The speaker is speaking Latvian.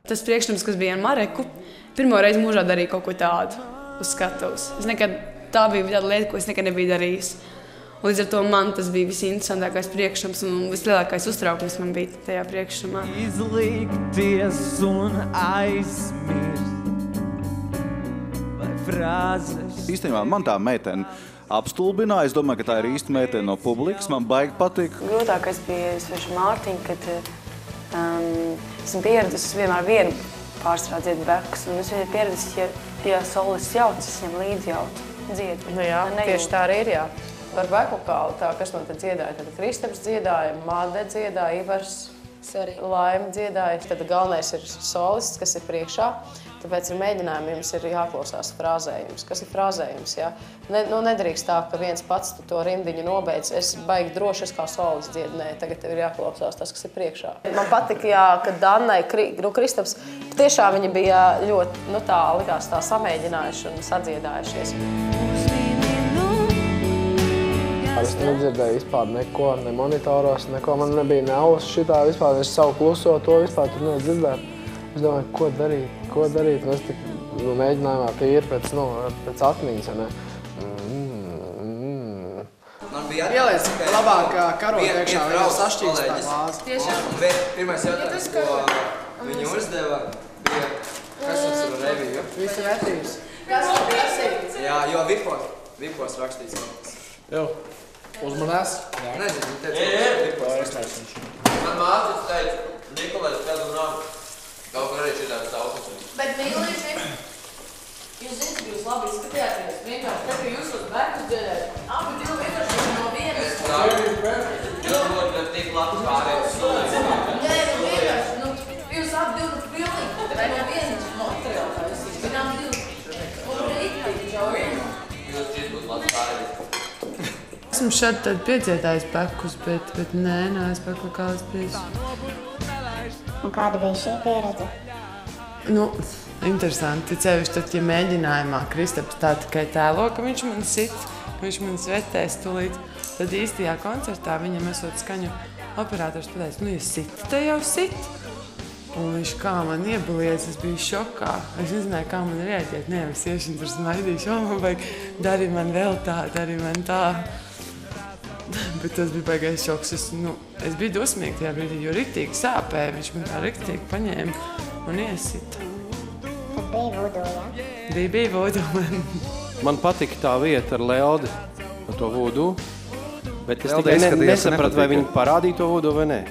Tas priekšnums, kas bija ar Mareku, pirmo reizi mūžā darīja kaut ko tādu uz skatuves. Tā bija tāda lieta, ko es nekad nebiju darījis. Līdz ar to man tas bija visinteresantākais priekšnums un vislielākais uztraukums man bija tajā priekšnumā. Izlikties un aizmirst vai frāzes. Īstenībā man tā meitene apstulbināja. Es domāju, ka tā ir īsta meitene no publikas. Man baigi patīk. Grūtākais bija sveši Mārtiņa, kad esmu pieradusi vienmēr vienu pārstrādi dzied bekus. Un es vienmēr pieradusi, ja solists jauc, es viņam līdzi jaucu dziedu. Nu jā, tieši tā arī ir, jā. Par bekvokālu tā, kas man te dziedāja, tad Kristaps dziedāja, Made dziedāja, Ivars, Laima dziedāja. Tad galvenais ir solists, kas ir priekšā. Tāpēc ir mēģinājumi, jums ir jāklausās frāzējums. Kas ir frāzējums, jā? Nedrīkst tā, ka viens pats tu to rimdiņu nobeidz. Es baigi droši, es kā solists dziedu. Nē, tagad tev ir jāklausās tas, kas ir priekšā. Man patika, jā, ka Dannai, Kristaps, tiešām viņi bija ļoti, tā likās tā samēģinājuši un sadziedājušies. Es nedzirdēju vispār neko, ne monitoros, neko. Man nebija ne auss šitā vispār. Es savu kluso to vispār tur nedzirdēju. Es domāju, ko darīt. Es tik mēģinājumā tīri pēc atmiņas, ne? Man bija ieliec labāk karot iekšā, viņa sašķīst tā glāzi. Tiešām. Pirmais jautājums, ko viņi uzdeva, bija, kas jums ir reviju? Visi vērtības. Kas ir prasīts? Jā, jo vipos rakstīts kaut kas. Jau, uzmanās? Nezinu, vipos rakstīts. Man mācis teica, Nikolais, kādu nav. Kaut kur arī šitās tausmas. Bet mīlīši, jūs zināt, ka jūs labi izskatījāties. Vienkārši tā, ka jūs uz bekus dziedējat. Bet jūs vienkārši no vienas. Es saku, jūs būtu tik labi pārējais. Nē, vienkārši, jūs abi divi pilnīgi. Tā no vienas materiāla tā visi. Vienām divi. Un rīktīgi jau vienu. Jūs šis būtu labi pārējais. Esmu šad tad piedziedājis bekus, bet nē, es bekvokālis bijis. Un kāda bija šī pieredze? Interesanti. Cevišķi tad, ja mēģinājumā Kristaps tā tikai tēlo, ka viņš man sit, ka viņš man svetēs tūlīt, tad īstajā koncertā viņam esot skaņu operators pateica, ja sit, te jau sit. Un viņš kā man iebalies, es biju šokā. Es nezināju, kā man reaģēt. Nē, es iešu un tur smaidīšu, man vajag, dari man vēl tā, dari man tā. Bet tas bija baigais šoks. Es biju dosmīgi tajā brīdī, jo riktīgi sāpēja. Viņš man tā riktīgi paņēma un iesita. Tad bija vodu, jā? Bija vodu. Man patika tā vieta ar Leodi, ar to vodu. Bet es tikai nesapratu, vai viņi parādīja to vodu vai nē.